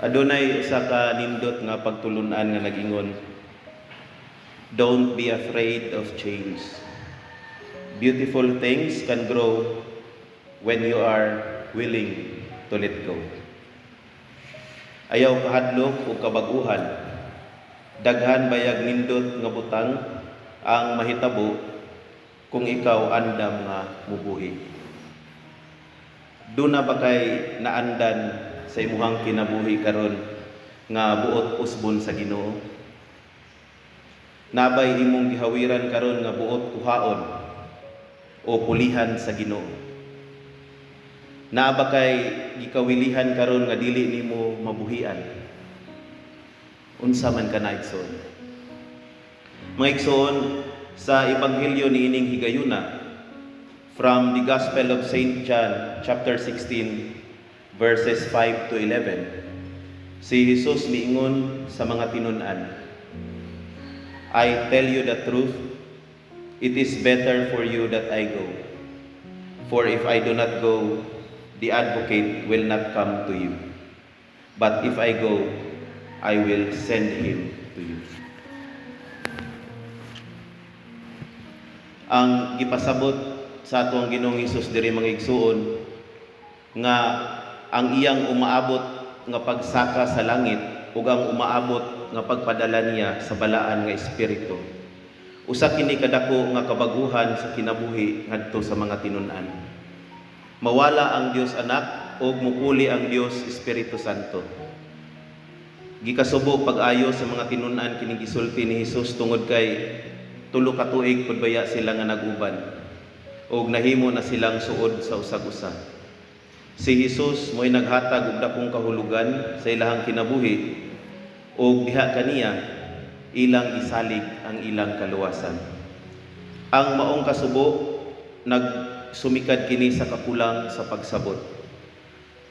Adunay usa ka nindot nga pagtulunan nga nag-ingon, don't be afraid of change. Beautiful things can grow when you are willing to let go. Ayaw kahadlok o kabaguhan, daghan bayag nindot nga butang ang mahitabo kung ikaw andam nga mubuhi. Duna ba kay naandan sa imuhang kinabuhi karon nga buot usbon sa Ginoo? Nabay imong gihawiran karon nga buot kuhaon o pulihan sa Ginoo? Naa ba kay gikawilihan karon nga dili nimo mabuhian? Unsa man kana igsoon? Mga igsoon, sa ebanghelyo niining higayuna from the Gospel of St. John chapter 16 verses 5 to 11, si Jesus miingon sa mga tinun-an, I tell you the truth, it is better for you that I go. For if I do not go, the advocate will not come to you. But if I go, I will send him to you. Ang gipasabot sa atong Ginoong Hesus diri mga igsuon nga ang iyang umaabot nga pagsaka sa langit ug ang umaabot nga pagpadala niya sa balaan nga espiritu, usa kini kadako nga kabaguhan sa kinabuhi ngadto sa mga tinun-an. Mawala ang Dios Anak ug mupuli ang Dios Espiritu Santo. Gikasubo pag-ayo sa mga tinun-an kining gisulti ni Hesus tungod kay tulo ka tuig pud baya sila nga naguban ug nahimo na silang suod sa usag-usa. Si Jesus mo'y naghatag og dakong kahulugan sa ilahang kinabuhi ug diha kaniya ilang isalig ang ilang kaluwasan. Ang maong kasubo nagsumikad kini sa kakulang sa pagsabot.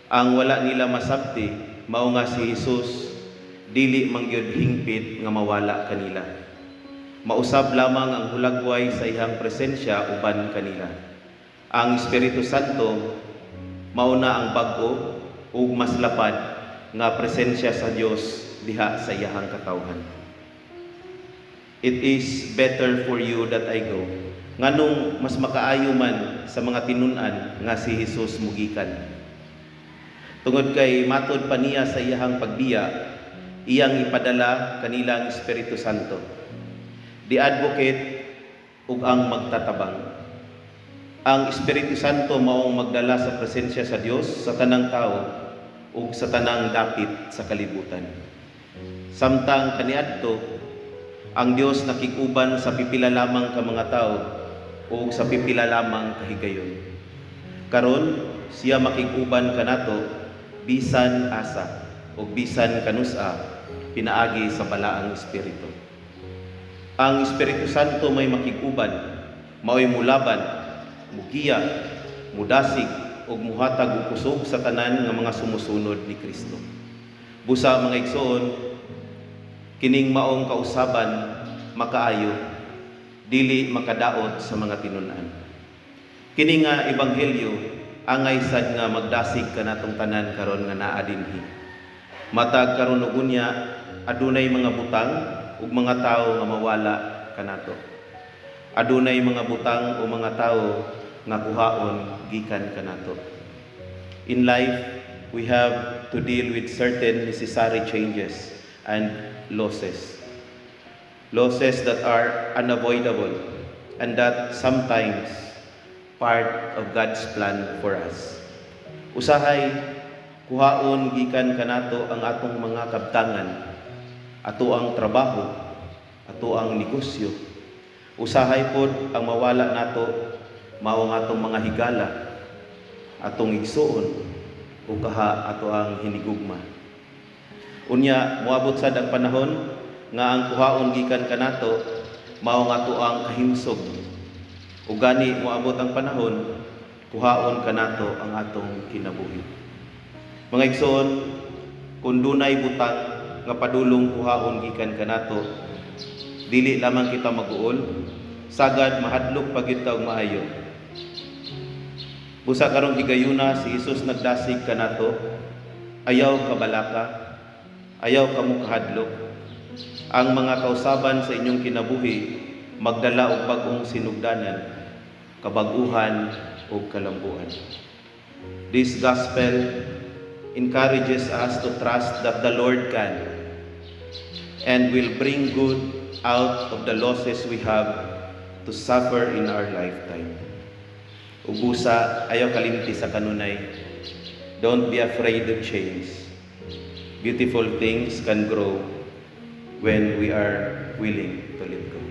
Ang wala nila masabti mao nga si Jesus dili mangyud hingpit nga mawala kanila. Mausab lamang ang hulagway sa iyang presensya uban kanila. Ang Espiritu Santo mauna ang bag-o ug mas lapad nga presensya sa Dios diha sa iyahang katawhan. It is better for you that I go. Nganong mas makaayo man sa mga tinun-an nga si Jesus mugikan. Tungod kay matod pa niya sa iyahang pagbiya, iyang ipadala kanilang Espiritu Santo, the advocate ug ang magtatabang. Ang Espiritu Santo maong magdala sa presensya sa Dios sa tanang tao ug sa tanang dapit sa kalibutan. Samtang kaniadto, ang Dios nakikuban sa pipila lamang ka mga tao ug sa pipila lamang kahigayon. Karon siya makikuban kanato bisan asa ug bisan kanusa pinaagi sa balaang espiritu. Ang Espiritu Santo may makikuban, mao'y mulaban, mugiya, mudasig ug muhatag og kusog sa tanan nga mga sumusunod ni Kristo. Busa mga igsoon, kining maong kausaban makaayo, dili makadaot sa mga tinun-an. Kini nga ebanghelyo angay sad nga magdasig kanatong tanan karon nga naa dinhi. Matag karon ug unya adunay mga butang ug mga tawo nga mawala kanato. Adunay mga butang o mga tawo nga kuhaon gikan kanato. In life, we have to deal with certain necessary changes and losses. Losses that are unavoidable and that sometimes part of God's plan for us. Usahay kuhaon gikan kanato ang atong mga kabtangan, ato ang trabaho, ato ang negosyo. Usahay pod ang mawala nato mao nga atong mga higala, atong igsuon o kaha ato ang hinigugma. Unya moabot sad ang panahon nga ang kuhaon gikan kanato mao nga ato ang kahimsog. Ug gani moabot ang panahon kuhaon kanato ang atong kinabuhi. Mga igsoon, kun dunay butang nga padulong kuhaon gikan kanato, dili lamang kita mag-uol, sagad mahadlok pa gyud ta og maayo. Busa karong higayuna si Jesus nagdasig kanato, ayaw kabalaka, Ayaw kamo kahadlok. Ang mga kausaban sa inyong kinabuhi magdala og bag-ong sinugdanan, kabag-uhan ug kalambuan. This gospel encourages us to trust that the Lord can and will bring good out of the losses we have to suffer in our lifetime. Ubusa, ayaw kalimti sa kanunay. Don't be afraid of change. Beautiful things can grow when we are willing to let go.